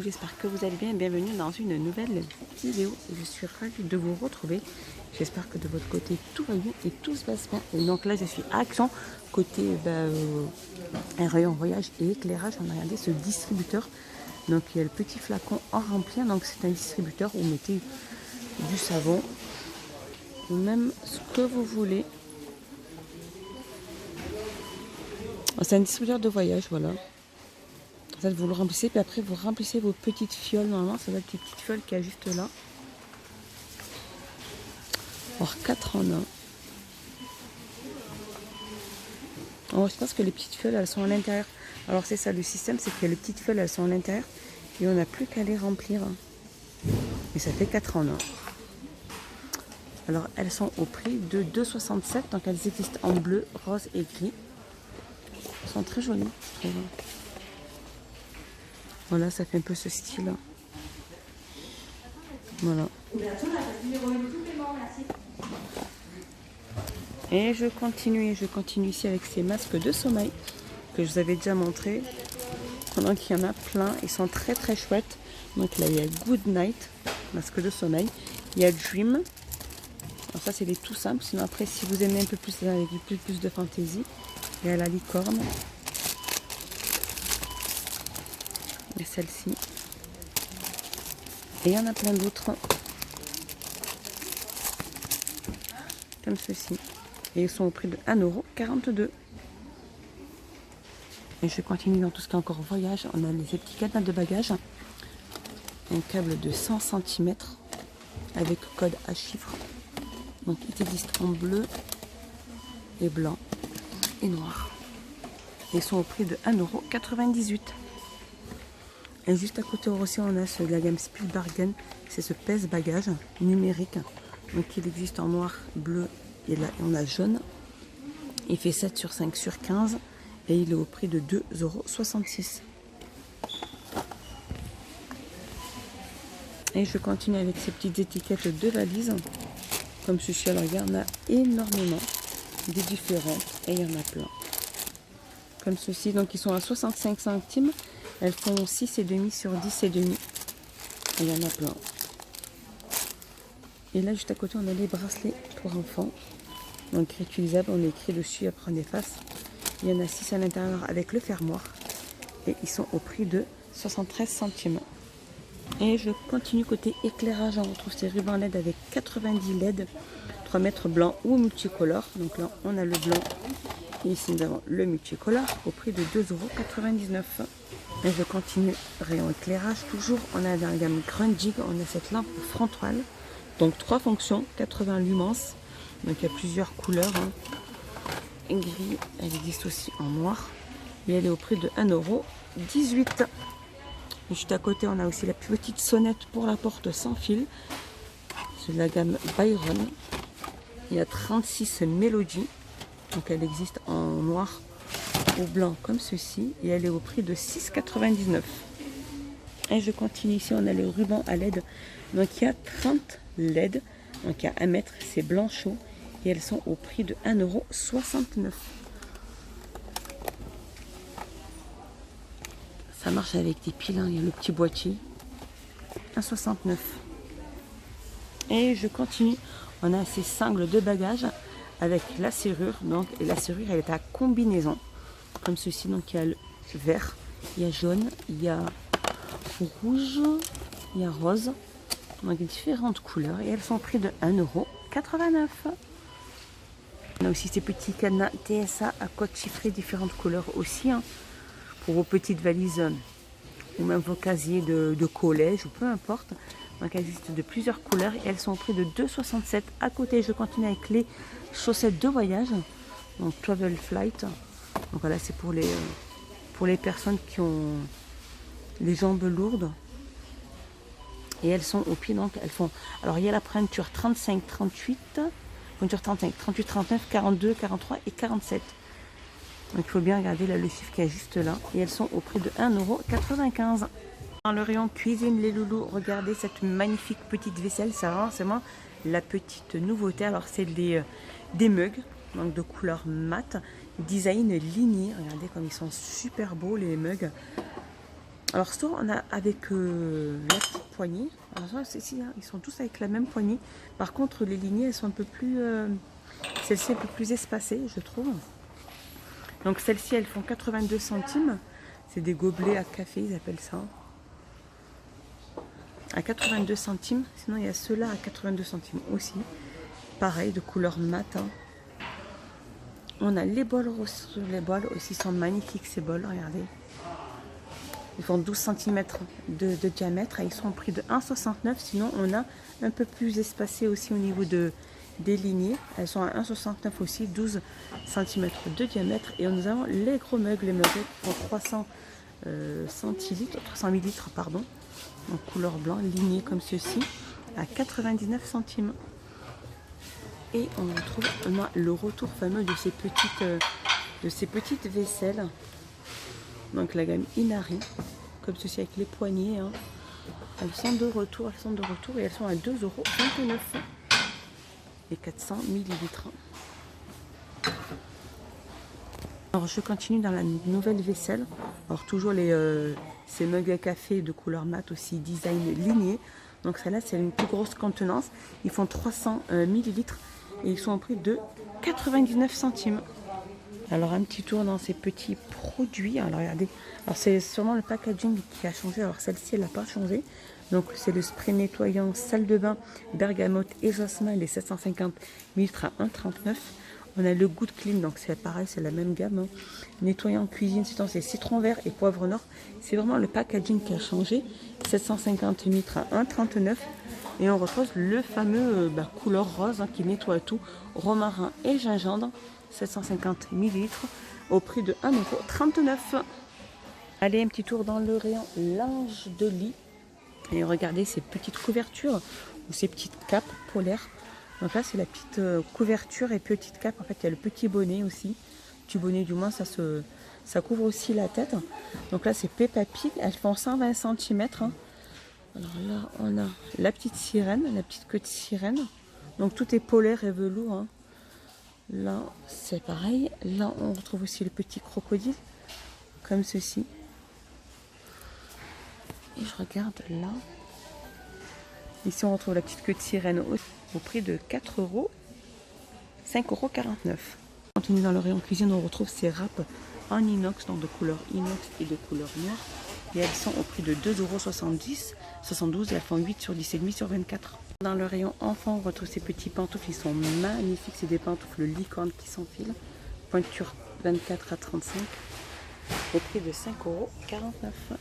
j'espère que vous allez bien. Bienvenue dans une nouvelle vidéo. Je suis ravie de vous retrouver. J'espère que de votre côté tout va bien et tout se passe bien. Et donc là je suis à Action, côté un rayon voyage et éclairage. On a regardé ce distributeur. Donc il y a le petit flacon en remplir. Donc c'est un distributeur où vous mettez du savon ou même ce que vous voulez. C'est un distributeur de voyage, voilà. Ça, vous le remplissez, puis après vous remplissez vos petites fioles. Normalement, ça va être une petite fiole qui est juste là. Alors 4 en 1. Alors, je pense que les petites fioles, elles sont à l'intérieur. Alors c'est ça, le système, c'est que les petites fioles, elles sont à l'intérieur. Et on n'a plus qu'à les remplir. Et ça fait 4 en 1. Alors elles sont au prix de 2,67. Donc elles existent en bleu, rose et gris. Elles sont très jolies, je trouve. Voilà, ça fait un peu ce style. Voilà. Et je continue ici avec ces masques de sommeil que je vous avais déjà montré. Donc il y en a plein, ils sont très très chouettes. Donc là il y a Good Night, masque de sommeil. Il y a Dream. Alors ça c'est les tout simples. Sinon après si vous aimez un peu plus avec plus de fantaisie, il y a la licorne. Et celle-ci. Et il y en a plein d'autres. Comme ceci. Et ils sont au prix de 1,42 €. Et je continue dans tout ce qui est encore voyage. On a les petits cadenas de bagages. Un câble de 100 cm avec code à chiffres. Donc il existe en bleu et blanc et noir. Et ils sont au prix de 1,98 €. Et juste à côté aussi, on a de la gamme Spielbargen. C'est ce pèse-bagages numérique. Donc il existe en noir, bleu et là on a jaune. Il fait 7 sur 5 sur 15 et il est au prix de 2,66 €. Et je continue avec ces petites étiquettes de valises. Comme ceci, alors il y en a énormément, des différentes et il y en a plein. Comme ceci, donc ils sont à 65 centimes. Elles font 6,5 sur 10,5. Il y en a plein. Et là, juste à côté, on a les bracelets pour enfants. Donc réutilisables, on écrit dessus, après on efface. Il y en a 6 à l'intérieur avec le fermoir. Et ils sont au prix de 73 centimes. Et je continue côté éclairage. On retrouve ces rubans LED avec 90 LED, 3 mètres blanc ou multicolore. Donc là, on a le blanc. Et ici, nous avons le multicolore au prix de 2,99 €. Et je continue, rayon éclairage toujours. On a dans la gamme Grundig, on a cette lampe frontale. Donc 3 fonctions, 80 lumens. Donc il y a plusieurs couleurs. Gris, elle existe aussi en noir. Et elle est au prix de 1,18 €. Juste à côté, on a aussi la petite sonnette pour la porte sans fil. C'est de la gamme Byron. Il y a 36 mélodies. Donc elle existe en noir ou blanc comme ceci. Et elle est au prix de 6,99 €. Et je continue ici, on a les rubans à LED. Donc il y a 30 LED. Donc il y a 1 mètre, c'est blanc chaud. Et elles sont au prix de 1,69 €. Ça marche avec des piles, hein. Il y a le petit boîtier. 1,69 €. Et je continue. On a ces sangles de bagages avec la serrure. Donc, et la serrure, elle est à combinaison. Comme ceci. Donc, il y a le vert, il y a jaune, il y a rouge, il y a rose. Donc, différentes couleurs. Et elles sont au prix de 1,89 €. On a aussi ces petits cadenas TSA à code chiffré, différentes couleurs aussi. Hein, pour vos petites valises ou même vos casiers de collège ou peu importe. Donc elles existent de plusieurs couleurs et elles sont au prix de 2,67 €. À côté, je continue avec les chaussettes de voyage. Donc Travel Flight. Donc voilà, c'est pour les personnes qui ont les jambes lourdes. Et elles sont au prix, donc elles font. Alors il y a la pointure 35, 38, pointure 35, 38, 39, 42, 43 et 47. Donc il faut bien regarder là le chiffre qui est juste là. Et elles sont au prix de 1,95 €. Dans le rayon cuisine, les loulous, regardez cette magnifique petite vaisselle. C'est vraiment la petite nouveauté. Alors c'est des mugs, donc de couleur mat, design ligné. Regardez comme ils sont super beaux les mugs. Alors soit on a avec la petite poignée. Alors ça, ici, hein, ils sont tous avec la même poignée. Par contre, les lignées, elles sont un peu plus... celles-ci un peu plus espacées, je trouve. Donc celles-ci, elles font 82 centimes. C'est des gobelets à café, ils appellent ça. À 82 centimes. Sinon, il y a ceux-là à 82 centimes aussi. Pareil, de couleur mat. Hein. On a les bols roses. Les bols aussi sont magnifiques, ces bols, regardez. Ils font 12 cm de diamètre et ils sont au prix de 1,69. Sinon, on a un peu plus espacé aussi au niveau des lignées. Elles sont à 1,69 aussi, 12 cm de diamètre. Et nous avons les gros mugs, les mugs qui font 300 centilitres, 300 millilitres, pardon, en couleur blanc, lignée comme ceci, à 99 centimes. Et on retrouve le retour fameux de ces petites vaisselles. Donc la gamme Inari, comme ceci avec les poignées. Hein. Elles sont de retour et elles sont à 2,29 € et 400 millilitres. Alors je continue dans la nouvelle vaisselle. Alors toujours ces mugs à café de couleur mat aussi, design ligné. Donc celle-là c'est une plus grosse contenance. Ils font 300 millilitres et ils sont au prix de 99 centimes. Alors un petit tour dans ces petits produits. Alors regardez, alors c'est sûrement le packaging qui a changé. Alors celle-ci elle n'a pas changé. Donc c'est le spray nettoyant salle de bain bergamote et jasmin, les 750 ml à 1,39. On a le Good Clean, donc c'est pareil, c'est la même gamme. Hein. Nettoyant cuisine, c'est citron vert et poivre nord. C'est vraiment le packaging qui a changé. 750 ml à 1,39. Et on retrouve le fameux couleur rose hein, qui nettoie tout, romarin et gingembre. 750 ml au prix de 1,39 €. Allez, un petit tour dans le rayon linge de lit. Et regardez ces petites couvertures ou ces petites capes polaires. Donc là, c'est la petite couverture et petite cape. En fait, il y a le petit bonnet aussi. Petit bonnet, du moins, ça couvre aussi la tête. Donc là, c'est Peppa Pig. Elles font 120 cm. Hein. Alors là, on a la petite sirène, la petite queue de sirène. Donc tout est polaire et velours. Hein. Là, c'est pareil. Là, on retrouve aussi le petit crocodile, comme ceci. Et je regarde là. Ici, on retrouve la petite queue de sirène au prix de 4 €, 5,49 €. On continue dans le rayon cuisine, on retrouve ces râpes en inox, donc de couleur inox et de couleur noire. Et elles sont au prix de 2,72 € et elles font 8 sur 10 et demi sur 24. Dans le rayon enfant, on retrouve ces petits pantoufles, ils sont magnifiques, c'est des pantoufles licorne qui s'enfilent, pointure 24 à 35, au prix de 5,49 €.